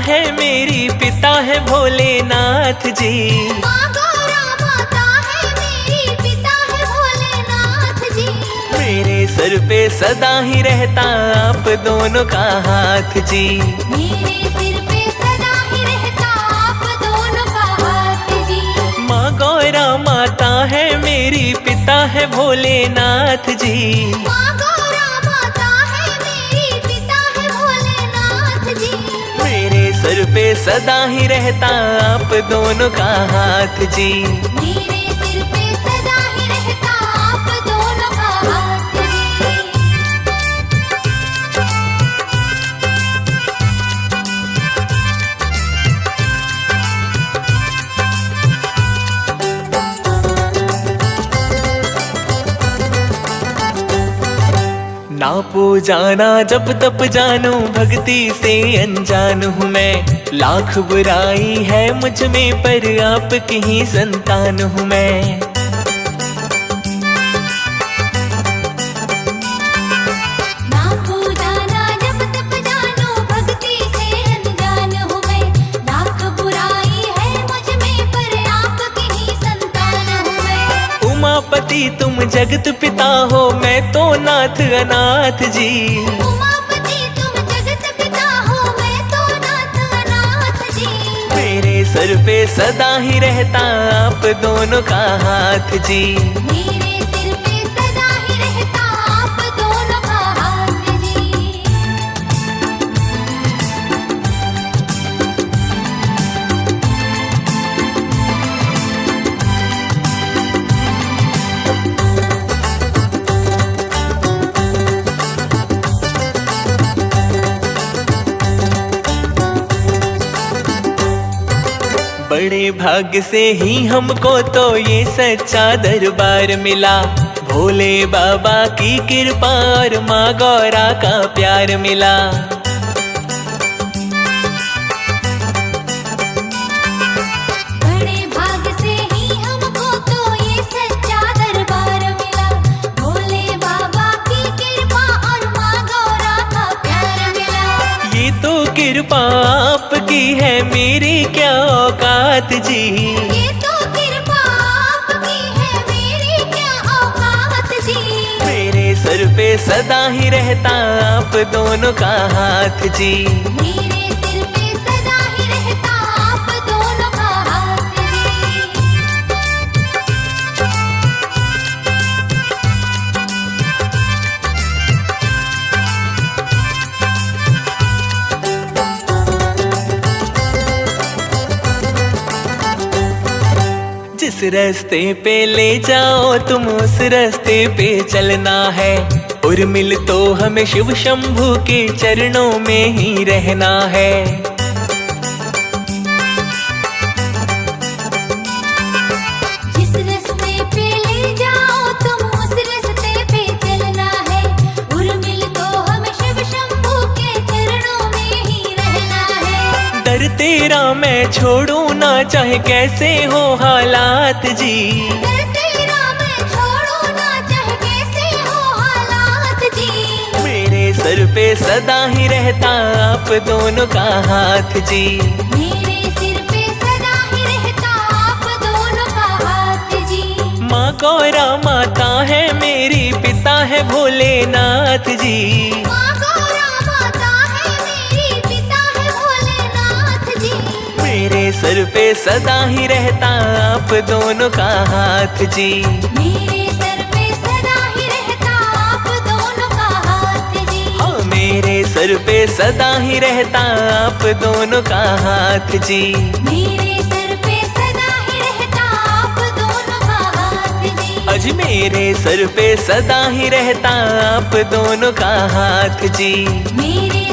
है मेरी, पिता है भोलेनाथ जी। माँ गौरा माता है मेरी, पिता है भोलेनाथ जी। मेरे सर पे सदा ही रहता आप दोनों का हाथ जी। मेरे सिर पे सदा ही रहता आप दोनों का हाथ जी। माँ गौरा माता है मेरी, पिता है भोलेनाथ जी। माँ गौरा माता है मेरी, पिता है भोलेनाथ जी। मेरे सर पे सदा ही रहता आप दोनों का हाथ जी। मेरे सिर पे सदा ही रहता आप दोनों का हाथ जी। ना पूजा ना जप तप जानू, भक्ति से अनजान हूँ मैं। लाख बुराई है मुझ में पर आपकी ही संतान हूँ मैं। ना पूजा ना जप तप जानो, भक्ति से अनजान हूँ मैं। लाख बुराई है मुझ में पर आपकी ही संतान हूँ मैं। उमापति तुम जगत पिता हो, मैं तो नाथ अनाथ जी। उमापति तुम जगत पिता हो, मैं तो नाथ अनाथ जी। मेरे सर पे सदा ही रहता आप दोनों का हाथ जी। मेरे सिर पे सदा ही रहता आप दोनों का हाथ जी। बड़े भाग्य से ही हमको तो ये सच्चा दरबार मिला। भोले बाबा की कृपा और माँ गौरा का प्यार मिला। बड़े भाग से ही हमको तो ये सच्चा दरबार मिला। भोले बाबा की कृपा और माँ गौरा का प्यार मिला। ये तो कृपा आपकी है, मेरी क्या औकात जी। ये तो कृपा आपकी है, मेरी क्या औकात जी। मेरे सर पे सदा ही रहता आप दोनों का हाथ जी। मेरे सिर पे सदा ही रहता आप दोनों का हाथ जी। जिस रास्ते पे ले जाओ तुम उस रास्ते पे चलना है। उर्मिल तो हमें शिव शंभू के चरणों में ही रहना है। जिस रास्ते पे ले जाओ तुम उस रास्ते पे चलना है। उर्मिल तो हमें शिव शंभू के चरणों में ही रहना है। दर तेरा मैं छोड़ू ना, चाहे कैसे हो हालात जी। दर तेरा मैं छोड़ू ना, चाहे कैसे हो हालात जी। मेरे सर पे सदा ही रहता आप दोनों का हाथ जी। मेरे सिर पे सदा ही रहता आप दोनों का हाथ जी। माँ गौरा माता है मेरी, पिता है भोलेनाथ जी। माँ गौरा माता है मेरी, पिता है भोलेनाथ जी। मेरे सर पे सदा ही रहता आप दोनों का हाथ जी। मेरे सर पे सदा ही रहता आप दोनों का हाथ जी। हाँ, मेरे सर पे सदा ही रहता आप दोनों का हाथ जी। मेरे सर पे सदा ही रहता आप दोनों का हाथ जी। अज मेरे सर पे सदा ही रहता आप दोनों का हाथ जी। मेरे